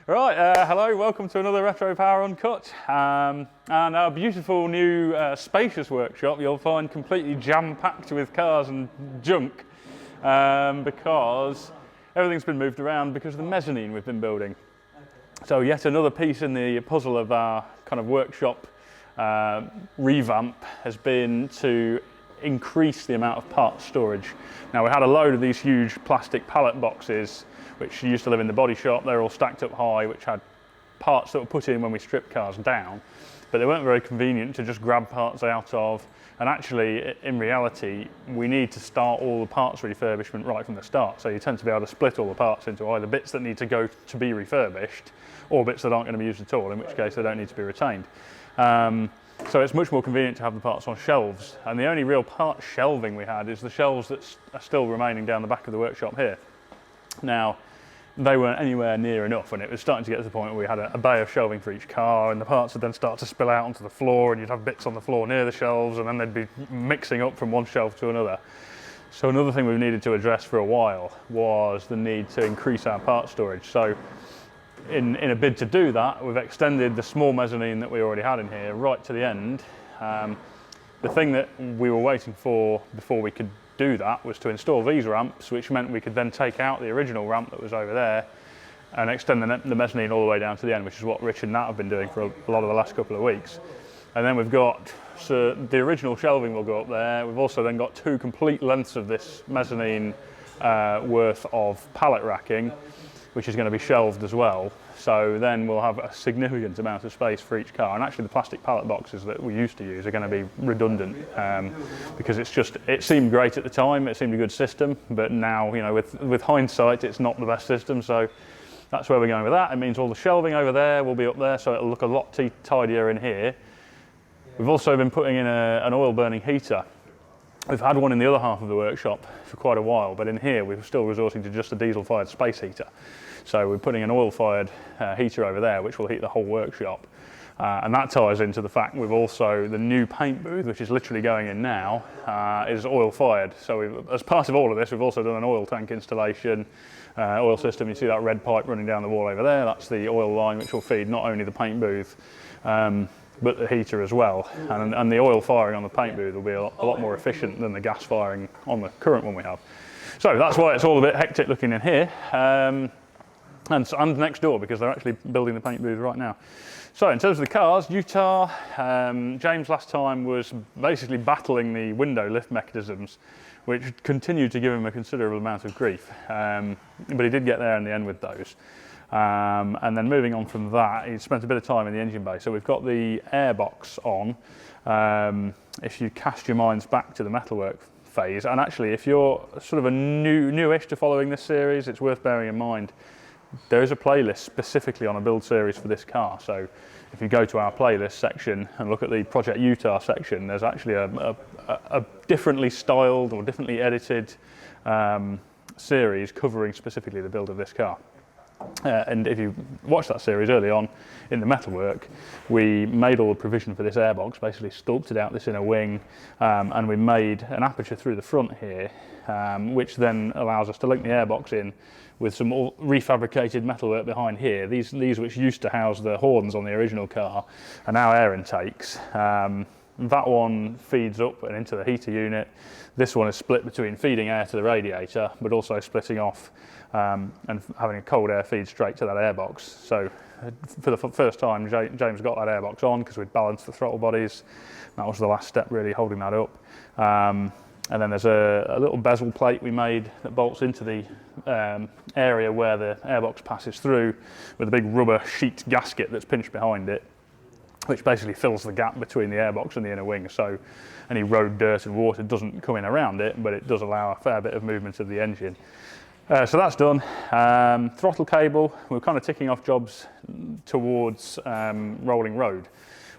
Right, hello, welcome to another Retropower Uncut. And our beautiful new spacious workshop you'll find completely jam-packed with cars and junk because everything's been moved around because of the mezzanine we've been building. So yet another piece in the puzzle of our kind of workshop revamp has been to increase the amount of parts storage. Now we had a load of these huge plastic pallet boxes which used to live in the body shop. They're all stacked up high, which had parts that were put in when we stripped cars down, but they weren't very convenient to just grab parts out of. And actually, in reality, we need to start all the parts refurbishment right from the start. So you tend to be able to split all the parts into either bits that need to go to be refurbished or bits that aren't going to be used at all, in which case they don't need to be retained. So it's much more convenient to have the parts on shelves. And the only real part shelving we had is the shelves that are still remaining down the back of the workshop here. Now, they weren't anywhere near enough, and it was starting to get to the point where we had a bay of shelving for each car, and the parts would then start to spill out onto the floor, and you'd have bits on the floor near the shelves, and then they'd be mixing up from one shelf to another. So another thing we've needed to address for a while was the need to increase our part storage. So in a bid to do that, we've extended the small mezzanine that we already had in here right to the end. The thing that we were waiting for before we could do that was to install these ramps, which meant we could then take out the original ramp that was over there and extend the mezzanine all the way down to the end, which is what Rich and Nat have been doing for a lot of the last couple of weeks. And then we've got, so the original shelving will go up there. We've also then got 2 complete lengths of this mezzanine worth of pallet racking, which is going to be shelved as well. So then we'll have a significant amount of space for each car. And actually the plastic pallet boxes that we used to use are going to be redundant because it seemed great at the time, it seemed a good system, but now, you know, with hindsight, it's not the best system. So that's where we're going with that. It means all the shelving over there will be up there, so it'll look a lot tidier in here. We've also been putting in an oil burning heater. We've had one in the other half of the workshop for quite a while, but in here we're still resorting to just a diesel-fired space heater. So we're putting an oil-fired heater over there, which will heat the whole workshop. And that ties into the fact we've also, the new paint booth, which is literally going in now, is oil-fired. So as part of all of this, we've also done an oil tank installation, oil system. You see that red pipe running down the wall over there, that's the oil line which will feed not only the paint booth, but the heater as well. And the oil firing on the paint booth will be a lot more efficient than the gas firing on the current one we have. So that's why it's all a bit hectic looking in here. And next door, because they're actually building the paint booth right now. So in terms of the cars, Utah, James last time was basically battling the window lift mechanisms, which continued to give him a considerable amount of grief. But he did get there in the end with those. And then moving on from that, he spent a bit of time in the engine bay. So we've got the airbox on. If you cast your minds back to the metalwork phase, and actually if you're sort of a newish to following this series, it's worth bearing in mind there is a playlist specifically on a build series for this car. So if you go to our playlist section and look at the Project Utah section, there's actually a differently styled or differently edited series covering specifically the build of this car. And if you watch that series early on in the metalwork, we made all the provision for this airbox, basically sculpted out this inner wing, and we made an aperture through the front here, which then allows us to link the airbox in with some refabricated metalwork behind here. These which used to house the horns on the original car are now air intakes. That one feeds up and into the heater unit. This one is split between feeding air to the radiator, but also splitting off and having a cold air feed straight to that airbox. So for the first time, James got that airbox on because we'd balanced the throttle bodies. That was the last step really holding that up. And then there's a little bezel plate we made that bolts into the area where the airbox passes through with a big rubber sheet gasket that's pinched behind it, which basically fills the gap between the airbox and the inner wing. So any road dirt and water doesn't come in around it, but it does allow a fair bit of movement of the engine. So that's done. Throttle cable, we're kind of ticking off jobs towards Rolling Road,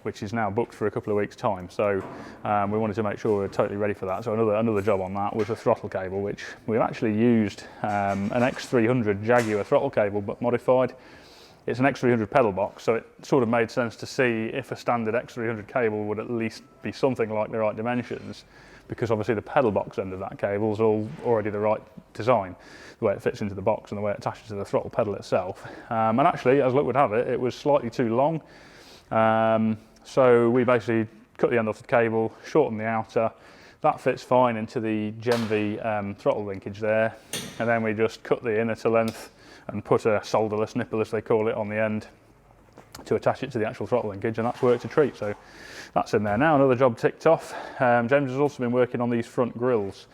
which is now booked for a couple of weeks' time. So we wanted to make sure we were totally ready for that. So another job on that was a throttle cable, which we've actually used an X300 Jaguar throttle cable, but modified. It's an X300 pedal box, so it sort of made sense to see if a standard X300 cable would at least be something like the right dimensions. because obviously the pedal box end of that cable is all already the right design, the way it fits into the box and the way it attaches to the throttle pedal itself. And actually, as luck would have it, it was slightly too long. So we basically cut the end off the cable, shortened the outer. That fits fine into the Gen V throttle linkage there. And then we just cut the inner to length and put a solderless nipple, as they call it, on the end to attach it to the actual throttle linkage, and that's worked a treat. So that's in there now, another job ticked off. James has also been working on these front grills.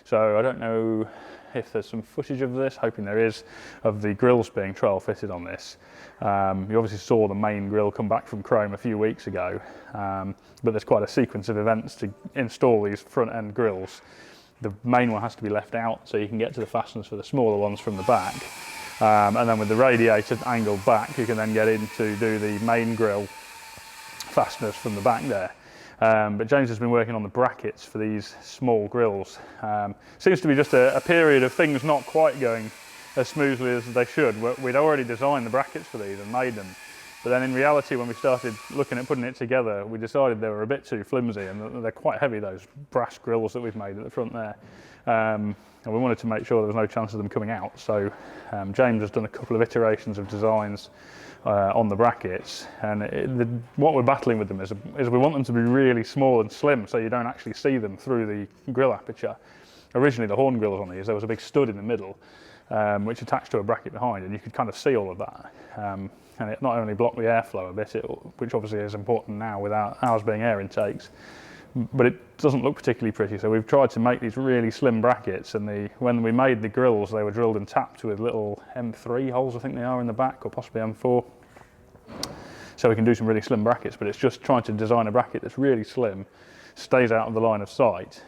So I don't know if there's some footage of this, hoping there is, of the grills being trial fitted on this. You obviously saw the main grill come back from Chrome a few weeks ago, but there's quite a sequence of events to install these front end grills. The main one has to be left out so you can get to the fasteners for the smaller ones from the back. And then with the radiator angled back, you can then get in to do the main grill fasteners from the back there. But James has been working on the brackets for these small grills. Seems to be just a period of things not quite going as smoothly as they should. We'd already designed the brackets for these and made them. But then in reality, when we started looking at putting it together, we decided they were a bit too flimsy, and they're quite heavy, those brass grills that we've made at the front there. And we wanted to make sure there was no chance of them coming out. So James has done a couple of iterations of designs on the brackets, and what we're battling with them is we want them to be really small and slim so you don't actually see them through the grill aperture. Originally the horn grills on these, there was a big stud in the middle which attached to a bracket behind, and you could kind of see all of that. And it not only blocked the airflow a bit, which obviously is important now without ours being air intakes, but it doesn't look particularly pretty. So we've tried to make these really slim brackets, and when we made the grills, they were drilled and tapped with little M3 holes, I think they are, in the back, or possibly M4. So we can do some really slim brackets, but it's just trying to design a bracket that's really slim, stays out of the line of sight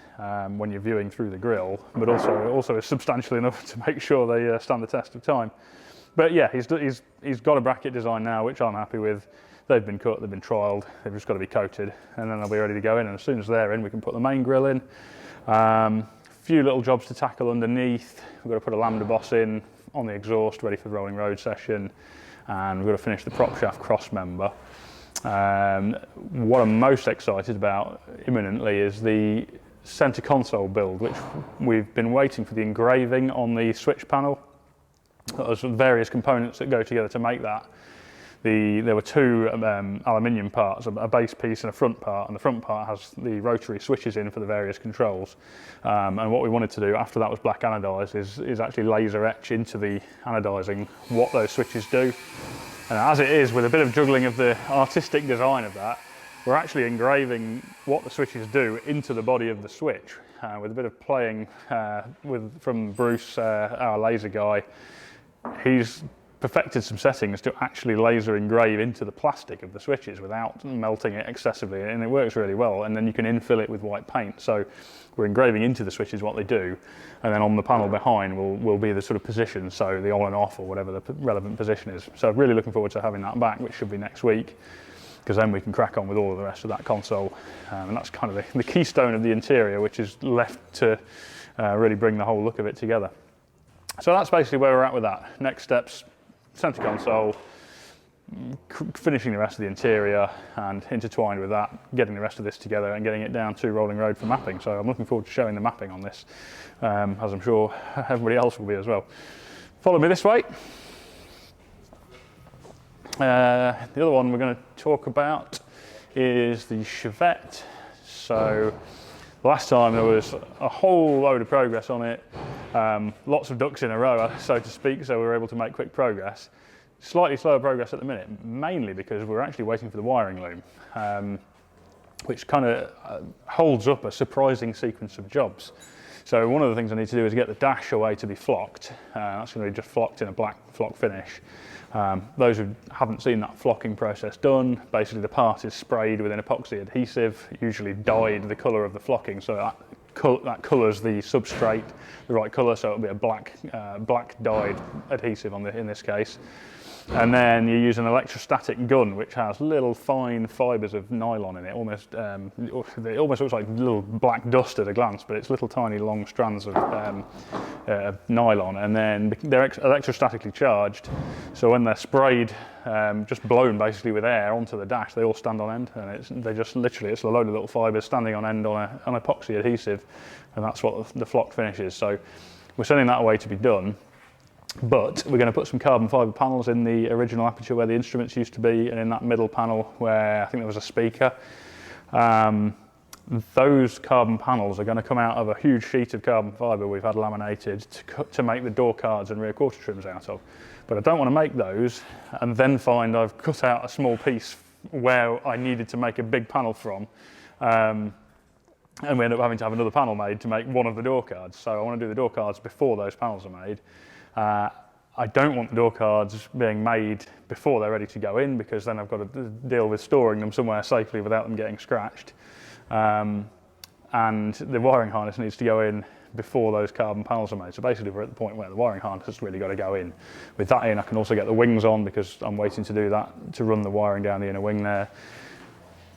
when you're viewing through the grill, but also is substantial enough to make sure they stand the test of time. But yeah, he's got a bracket design now, which I'm happy with. They've been cut, they've been trialled, they've just got to be coated, and then they'll be ready to go in. And as soon as they're in, we can put the main grill in. Few little jobs to tackle underneath. We've got to put a lambda boss in on the exhaust, ready for the rolling road session, and we've got to finish the prop shaft cross member. What I'm most excited about imminently is the center console build, which we've been waiting for the engraving on the switch panel. There's various components that go together to make that. There were two aluminium parts, a base piece and a front part, and the front part has the rotary switches in for the various controls. And what we wanted to do after that was black anodised is actually laser etch into the anodising what those switches do. And as it is, with a bit of juggling of the artistic design of that, we're actually engraving what the switches do into the body of the switch with a bit of playing from Bruce, our laser guy. He's perfected some settings to actually laser engrave into the plastic of the switches without melting it excessively, and it works really well. And then you can infill it with white paint. So we're engraving into the switches what they do, and then on the panel behind will be the sort of position, so the on and off or whatever the relevant position is. So I'm really looking forward to having that back, which should be next week, because then we can crack on with all of the rest of that console. And that's kind of the keystone of the interior, which is left to really bring the whole look of it together. So that's basically where we're at with that. Next steps: center console, finishing the rest of the interior, and intertwined with that, getting the rest of this together and getting it down to rolling road for mapping. So I'm looking forward to showing the mapping on this, as I'm sure everybody else will be as well. Follow me this way. The other one we're going to talk about is the Chevette. So last time there was a whole load of progress on it, lots of ducks in a row, so to speak, so we were able to make quick progress. Slightly slower progress at the minute, mainly because we're actually waiting for the wiring loom, which kind of holds up a surprising sequence of jobs. So one of the things I need to do is get the dash away to be flocked. That's going to be just flocked in a black flock finish. Those who haven't seen that flocking process done, basically the part is sprayed with an epoxy adhesive, usually dyed the colour of the flocking, so that colours the substrate the right colour, so it'll be a black dyed adhesive in this case. And then you use an electrostatic gun, which has little fine fibres of nylon in it. It almost looks like little black dust at a glance, but it's little tiny long strands of nylon. And then they're electrostatically charged, so when they're sprayed just blown basically with air onto the dash. They all stand on end, and they're just literally, it's a load of little fibres standing on end on an epoxy adhesive, and that's what the flocked finish is. So we're sending that away to be done, but we're going to put some carbon fibre panels in the original aperture where the instruments used to be, and in that middle panel where I think there was a speaker. Those carbon panels are going to come out of a huge sheet of carbon fibre we've had laminated to make the door cards and rear quarter trims out of. But I don't want to make those and then find I've cut out a small piece where I needed to make a big panel from, and we end up having to have another panel made to make one of the door cards. So I want to do the door cards before those panels are made. I don't want the door cards being made before they're ready to go in, because then I've got to deal with storing them somewhere safely without them getting scratched. And the wiring harness needs to go in before those carbon panels are made. So basically we're at the point where the wiring harness has really got to go in. With that in, I can also get the wings on, because I'm waiting to do that to run the wiring down the inner wing there.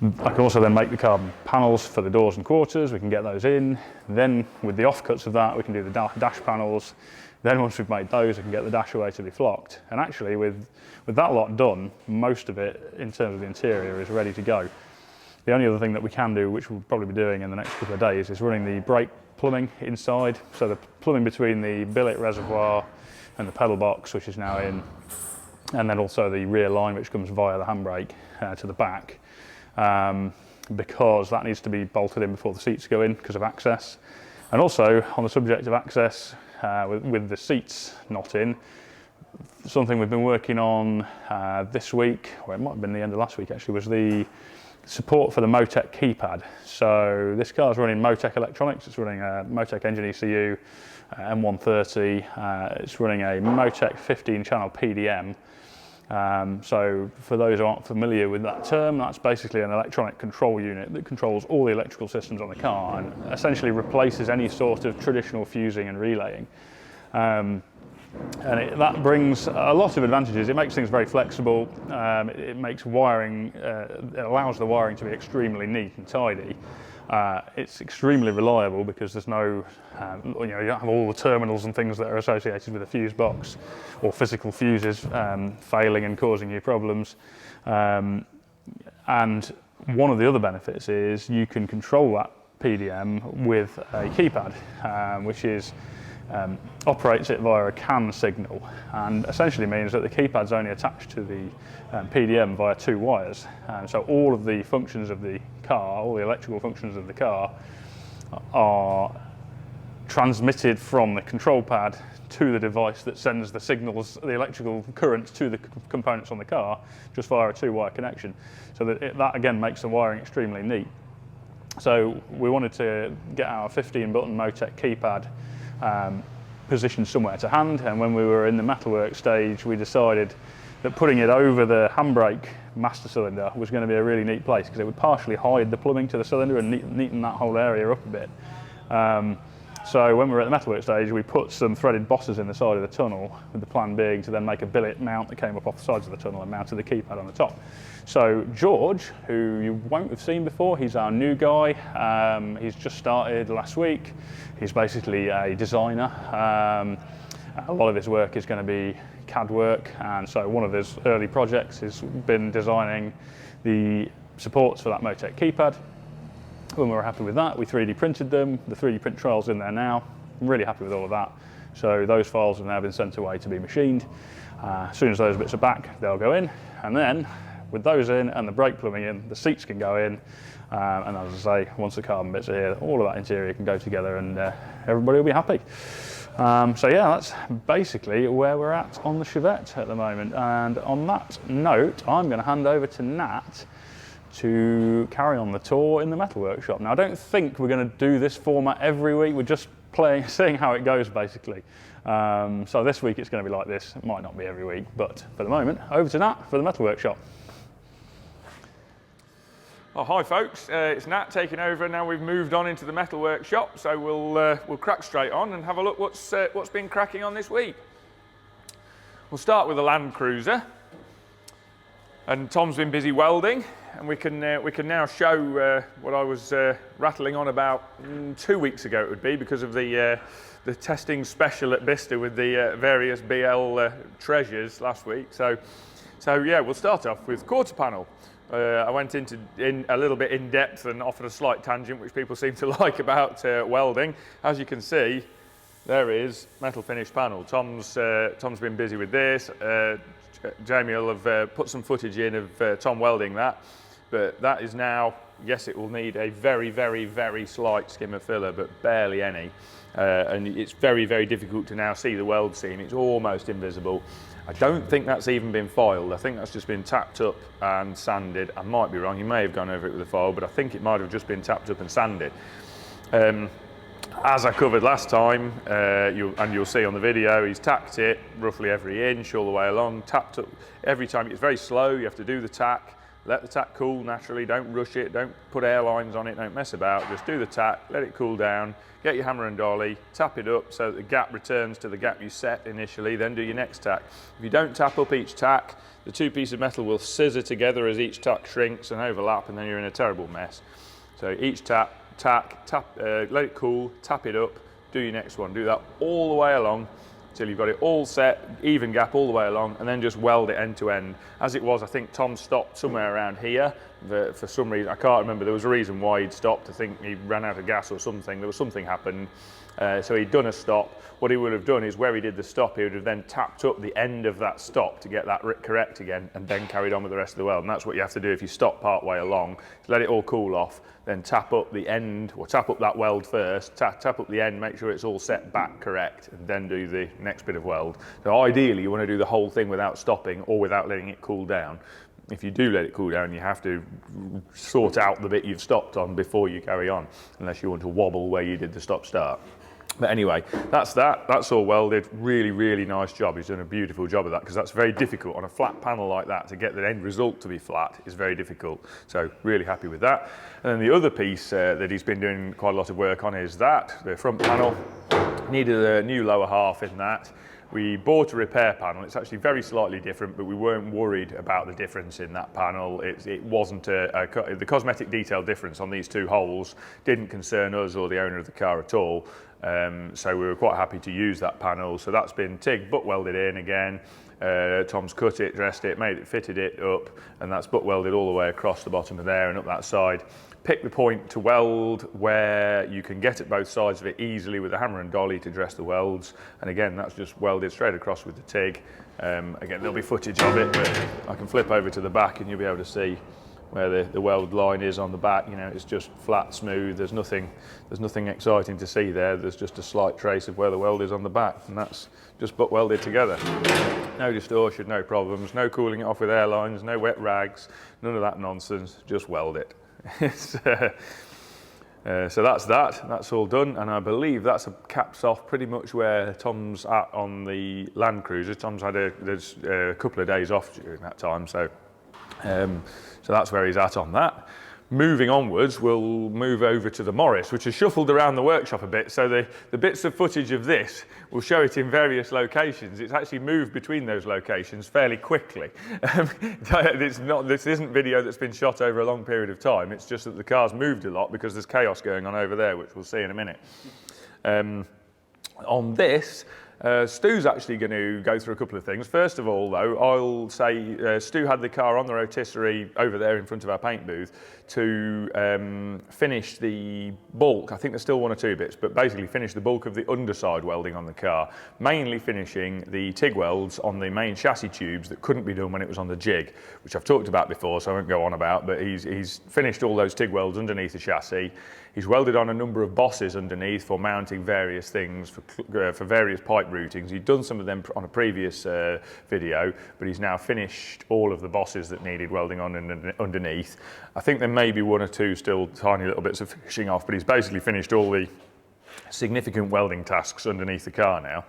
I can also then make the carbon panels for the doors and quarters. We can get those in. Then with the offcuts of that, we can do the dash panels. Then once we've made those, I can get the dash away to be flocked. And actually with that lot done, most of it in terms of the interior is ready to go. The only other thing that we can do, which we'll probably be doing in the next couple of days, is running the brake plumbing inside. So the plumbing between the billet reservoir and the pedal box, which is now in, and then also the rear line, which comes via the handbrake to the back, because that needs to be bolted in before the seats go in because of access. And also on the subject of access, with the seats not in, something we've been working on this week, or it might have been the end of last week actually, was the support for the Motec keypad. So this car's running Motec electronics. It's running a Motec engine ECU, M130. It's running a Motec 15-channel PDM. So for those who aren't familiar with that term, that's basically an electronic control unit that controls all the electrical systems on the car and essentially replaces any sort of traditional fusing and relaying. And that brings a lot of advantages. It makes things very flexible. It makes wiring, it allows the wiring to be extremely neat and tidy. It's extremely reliable because there's no, you don't have all the terminals and things that are associated with a fuse box or physical fuses failing and causing you problems. And one of the other benefits is you can control that PDM with a keypad, which is operates it via a CAN signal, and essentially means that the keypad's only attached to the PDM via 2 wires. So all of the functions of the car, all the electrical functions of the car, are transmitted from the control pad to the device that sends the signals, the electrical currents to the components on the car, just via a 2-wire connection. So that again makes the wiring extremely neat. So we wanted to get our 15-button Motec keypad positioned somewhere to hand, and when we were in the metalwork stage we decided that putting it over the handbrake master cylinder was going to be a really neat place, because it would partially hide the plumbing to the cylinder and neaten that whole area up a bit. So when we were at the metalwork stage, we put some threaded bosses in the side of the tunnel, with the plan being to then make a billet mount that came up off the sides of the tunnel and mounted the keypad on the top. So George, who you won't have seen before, he's our new guy. He's just started last week. He's basically a designer. A lot of his work is going to be CAD work, and so one of his early projects has been designing the supports for that Motec keypad. When we were happy with that, we 3D printed them. The 3D print trial's in there now. I'm really happy with all of that. So those files have now been sent away to be machined. As soon as those bits are back, they'll go in. And then, with those in and the brake plumbing in, the seats can go in. And as I say, once the carbon bits are here, all of that interior can go together and everybody will be happy. So yeah, that's basically where we're at on the Chevette at the moment. And on that note, I'm going to hand over to Nat to carry on the tour in the metal workshop. Now, I don't think we're going to do this format every week. We're just seeing how it goes, basically. So this week it's going to be like this. It might not be every week, but for the moment, over to Nat for the metal workshop. Oh, hi folks, it's Nat taking over. Now we've moved on into the metal workshop, so we'll crack straight on and have a look what's been cracking on this week. We'll start with the Land Cruiser, and Tom's been busy welding, and we can now show what I was rattling on about 2 weeks ago it would be, because of the testing special at Bicester with the various BL treasures last week. So So yeah, we'll start off with quarter panel. I went into a little bit in depth and offered a slight tangent, which people seem to like, about welding. As you can see, there is metal finished panel. Tom's been busy with this. Jamie will have put some footage in of Tom welding that, but that is now, yes, it will need a very, very, very slight skim of filler, but barely any. And it's very, very difficult to now see the weld seam. It's almost invisible. I don't think that's even been filed. I think that's just been tapped up and sanded. I might be wrong, you may have gone over it with a file, but I think it might have just been tapped up and sanded. As I covered last time, you'll see on the video, he's tacked it roughly every inch all the way along, tapped up every time. It's very slow, you have to do the tack, let the tack cool naturally, don't rush it, don't put airlines on it, don't mess about, just do the tack, let it cool down, get your hammer and dolly, tap it up so that the gap returns to the gap you set initially, then do your next tack. If you don't tap up each tack, the two pieces of metal will scissor together as each tack shrinks and overlap, and then you're in a terrible mess. So each tack, let it cool, tap it up, do your next one. Do that all the way along till you've got it all set, even gap all the way along, and then just weld it end to end. As it was, I think Tom stopped somewhere around here. For some reason, I can't remember, there was a reason why he'd stopped. I think he ran out of gas or something. There was something happened. So he'd done a stop. What he would have done is where he did the stop, he would have then tapped up the end of that stop to get that correct again, and then carried on with the rest of the weld. And that's what you have to do if you stop part way along. Let it all cool off, then tap up the end, or tap up that weld first, tap up the end, make sure it's all set back correct, and then do the next bit of weld. So ideally, you want to do the whole thing without stopping or without letting it cool down. If you do let it cool down, you have to sort out the bit you've stopped on before you carry on, unless you want to wobble where you did the stop-start. But anyway, that's all welded. Really, really nice job. He's done a beautiful job of that, because that's very difficult on a flat panel like that. To get the end result to be flat is very difficult. So really happy with that. And then the other piece that he's been doing quite a lot of work on is that, the front panel. Needed a new lower half in that. We bought a repair panel. It's actually very slightly different, but we weren't worried about the difference in that panel. It wasn't the cosmetic detail difference on these two holes didn't concern us or the owner of the car at all. So we were quite happy to use that panel. So that's been TIG butt welded in again. Tom's cut it, dressed it, fitted it up, and that's butt welded all the way across the bottom of there and up that side. Pick the point to weld where you can get at both sides of it easily with a hammer and dolly to dress the welds. And again, that's just welded straight across with the TIG. Again, there'll be footage of it, but I can flip over to the back and you'll be able to see where the weld line is on the back. You know, it's just flat, smooth. There's nothing exciting to see there. There's just a slight trace of where the weld is on the back, and that's just butt welded together. No distortion, no problems, no cooling it off with airlines, no wet rags, none of that nonsense, just weld it. So that's all done, and I believe that's caps off pretty much where Tom's at on the Land Cruiser. Tom's had a couple of days off during that time, so that's where he's at on that. Moving onwards, we'll move over to the Morris, which is shuffled around the workshop a bit, so the bits of footage of this will show it in various locations. It's actually moved between those locations fairly quickly. This isn't video that's been shot over a long period of time, it's just that the car's moved a lot because there's chaos going on over there, which we'll see in a minute. On this, Stu's actually going to go through a couple of things. First of all, though, I'll say Stu had the car on the rotisserie over there in front of our paint booth to finish the bulk. I think there's still one or two bits, but basically finish the bulk of the underside welding on the car, mainly finishing the TIG welds on the main chassis tubes that couldn't be done when it was on the jig, which I've talked about before, so I won't go on about, but he's finished all those TIG welds underneath the chassis. He's welded on a number of bosses underneath for mounting various things, for various pipe routings. He'd done some of them on a previous video, but he's now finished all of the bosses that needed welding on underneath. I think there may be one or two still tiny little bits of finishing off, but he's basically finished all the significant welding tasks underneath the car now.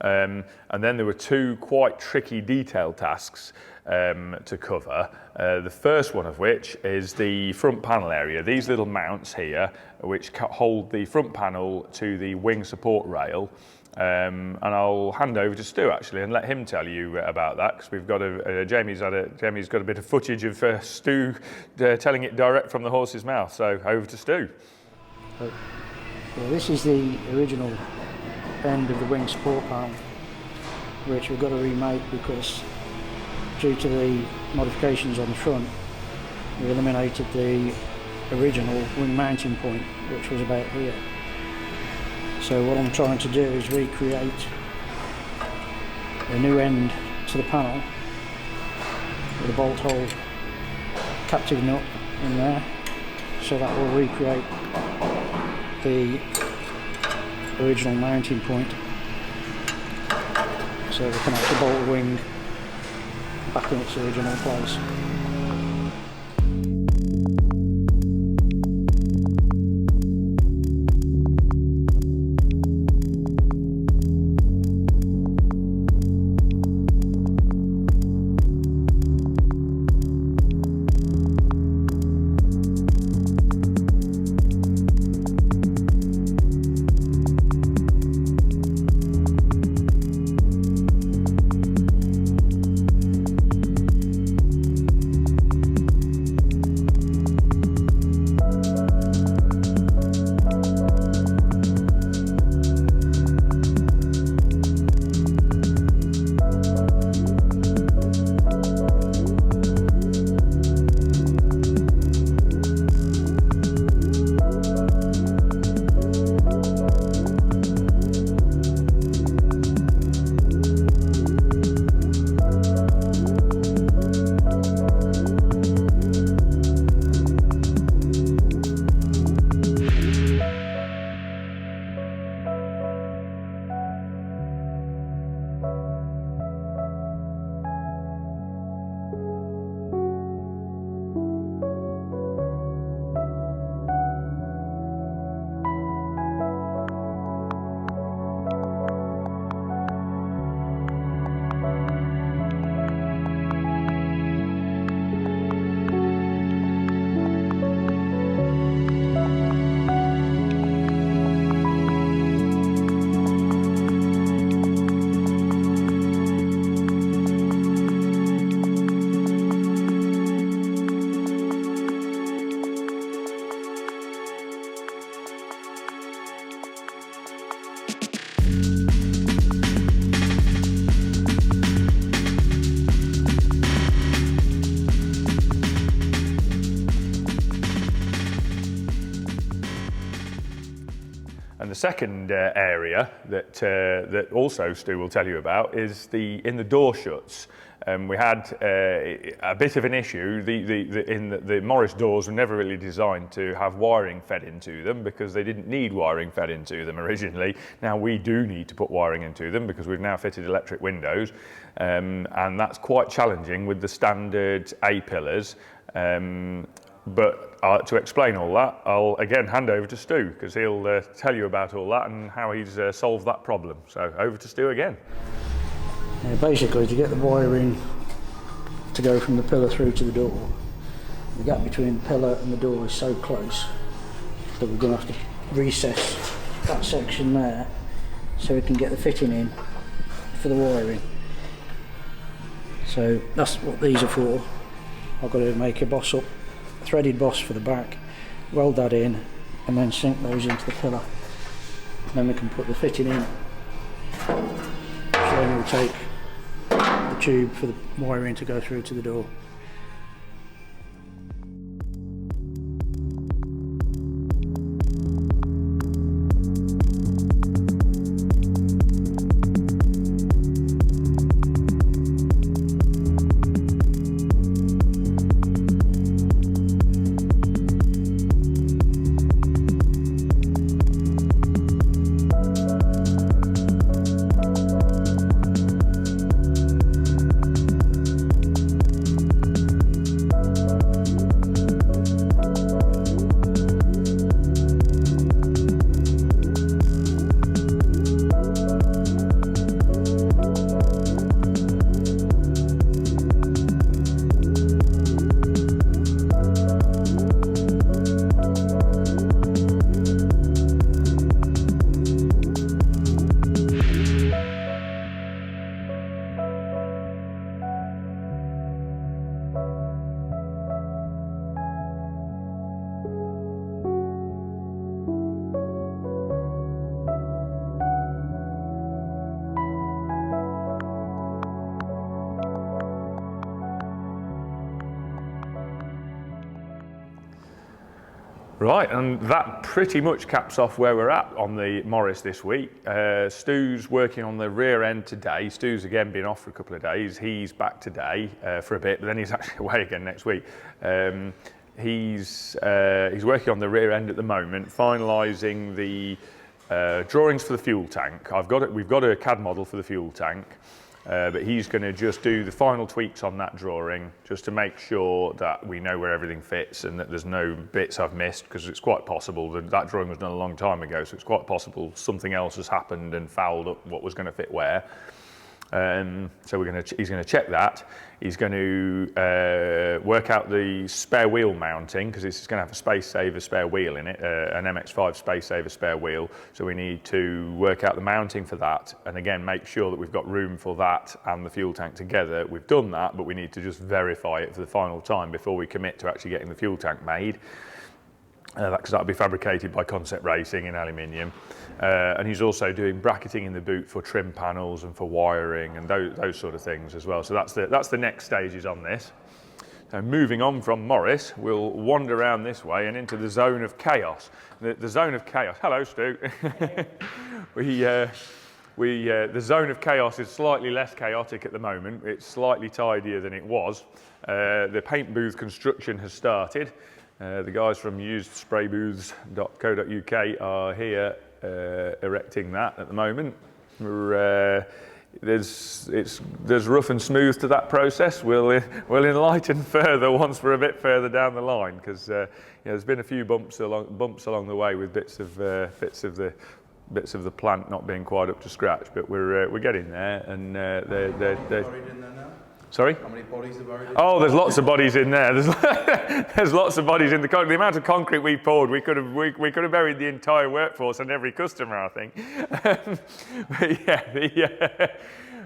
And then there were two quite tricky detail tasks to cover. The first one of which is the front panel area. These little mounts here, which hold the front panel to the wing support rail. And I'll hand over to Stu actually and let him tell you about that, because we've got Jamie's got a bit of footage of Stu telling it direct from the horse's mouth. So over to Stu. Well, this is the original end of the wing support panel, which we've got to remake because due to the modifications on the front, we eliminated the original wing mounting point, which was about here. So what I'm trying to do is recreate a new end to the panel with a bolt hole captive nut in there, so that will recreate the original mounting point, so we can actually bolt the wing back in its original place. And the second area that also Stu will tell you about is in the door shuts. We had a bit of an issue. The Morris doors were never really designed to have wiring fed into them because they didn't need wiring fed into them originally. Now we do need to put wiring into them because we've now fitted electric windows, and that's quite challenging with the standard A-pillars. But to explain all that, I'll again hand over to Stu because he'll tell you about all that and how he's solved that problem. So over to Stu again. Yeah, basically, to get the wiring to go from the pillar through to the door, the gap between the pillar and the door is so close that we're going to have to recess that section there so we can get the fitting in for the wiring. So that's what these are for. I've got to make a boss up, a threaded boss for the back, weld that in and then sink those into the pillar. And then we can put the fitting in. So then we'll take the tube for the wiring to go through to the door. Right, and that pretty much caps off where we're at on the Morris this week. Stu's working on the rear end today. Stu's again been off for a couple of days. He's back today for a bit, but then he's actually away again next week. He's working on the rear end at the moment, finalising the drawings for the fuel tank. We've got a CAD model for the fuel tank. But he's going to just do the final tweaks on that drawing just to make sure that we know where everything fits and that there's no bits I've missed, because it's quite possible that drawing was done a long time ago, so it's quite possible something else has happened and fouled up what was going to fit where. So he's going to check that. He's going to work out the spare wheel mounting, because this is going to have a space saver spare wheel in it, an MX5 space saver spare wheel. So we need to work out the mounting for that, and again make sure that we've got room for that and the fuel tank together. We've done that, but we need to just verify it for the final time before we commit to actually getting the fuel tank made. Because that'll be fabricated by Concept Racing in aluminium. And he's also doing bracketing in the boot for trim panels and for wiring and those sort of things as well. So that's the next stages on this. So moving on from Morris, we'll wander around this way and into the zone of chaos. The zone of chaos. Hello, Stu. The zone of chaos is slightly less chaotic at the moment. It's slightly tidier than it was. The paint booth construction has started. The guys from usedspraybooths.co.uk are here erecting that at the moment. There's rough and smooth to that process. We'll enlighten further once we're a bit further down the line, because there's been a few bumps along the way with bits of the plant not being quite up to scratch, but we're getting there, and they're Sorry? How many bodies are buried in? Oh, there's lots of bodies in there. There's lots of bodies in the concrete. The amount of concrete we poured, we could have buried the entire workforce and every customer, I think.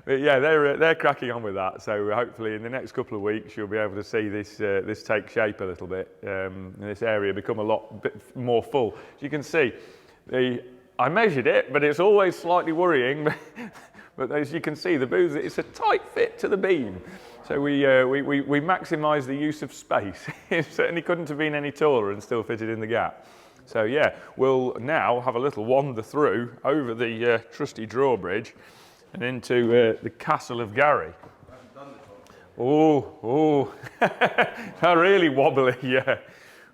But yeah, they're cracking on with that. So hopefully in the next couple of weeks you'll be able to see this take shape a little bit. And this area become a bit more full. As you can see, I measured it, but it's always slightly worrying. But as you can see, the booth, it's a tight fit to the beam. So we maximise the use of space. It certainly couldn't have been any taller and still fitted in the gap. So yeah, we'll now have a little wander through over the trusty drawbridge and into the Castle of Gary. Oh, not really wobbly, yeah. I'm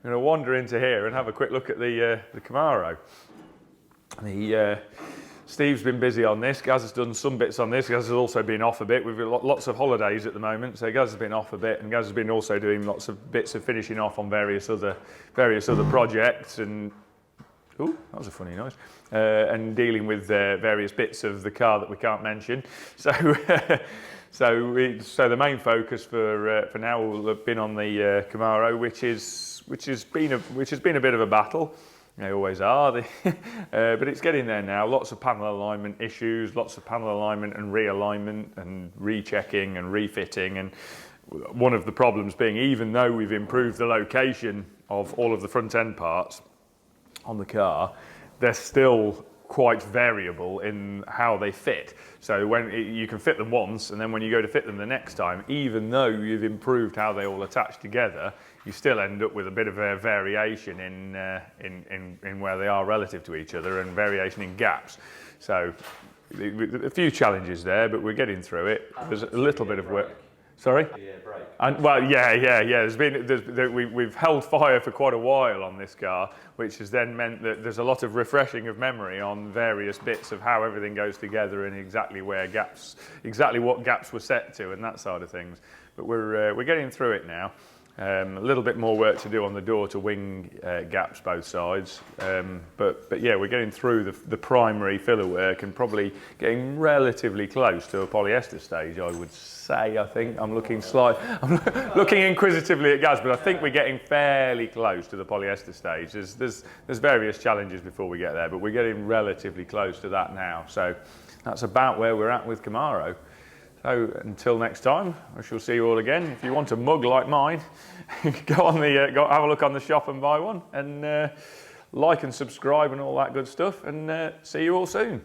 going to wander into here and have a quick look at the Camaro. Steve's been busy on this. Gaz has done some bits on this. Gaz has also been off a bit. We've got lots of holidays at the moment, so Gaz has been off a bit, and Gaz has been also doing lots of bits of finishing off on various other projects. And ooh, that was a funny noise. And dealing with various bits of the car that we can't mention. So, so the main focus for now will have been on the Camaro, which has been a bit of a battle. They always are, but it's getting there now. Lots of panel alignment issues, lots of panel alignment and realignment and rechecking and refitting. And one of the problems being, even though we've improved the location of all of the front end parts on the car, they're still quite variable in how they fit. So when you can fit them once, and then when you go to fit them the next time, even though you've improved how they all attach together, you still end up with a bit of a variation in where they are relative to each other, and variation in gaps. So a few challenges there, but we're getting through it. There's a little bit of work. Sorry? Yeah, brake. And, well, yeah. We've held fire for quite a while on this car, which has then meant that there's a lot of refreshing of memory on various bits of how everything goes together and exactly what gaps were set to and that side of things. But we're getting through it now. A little bit more work to do on the door to wing gaps both sides, but yeah, we're getting through the primary filler work and probably getting relatively close to a polyester stage, I would say. I think I'm looking inquisitively at Gaz, but I think we're getting fairly close to the polyester stage. There's various challenges before we get there, but we're getting relatively close to that now. So that's about where we're at with Camaro. So until next time, I shall see you all again. If you want a mug like mine, go have a look on the shop and buy one, and like and subscribe and all that good stuff, and see you all soon.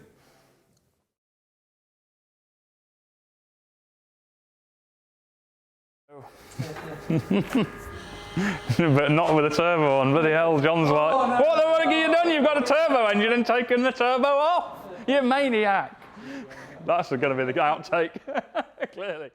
But not with a turbo on. Bloody hell, John's like, no. what the fuck have you done? You've got a turbo engine and taken the turbo off. You maniac. That's going to be the outtake, clearly.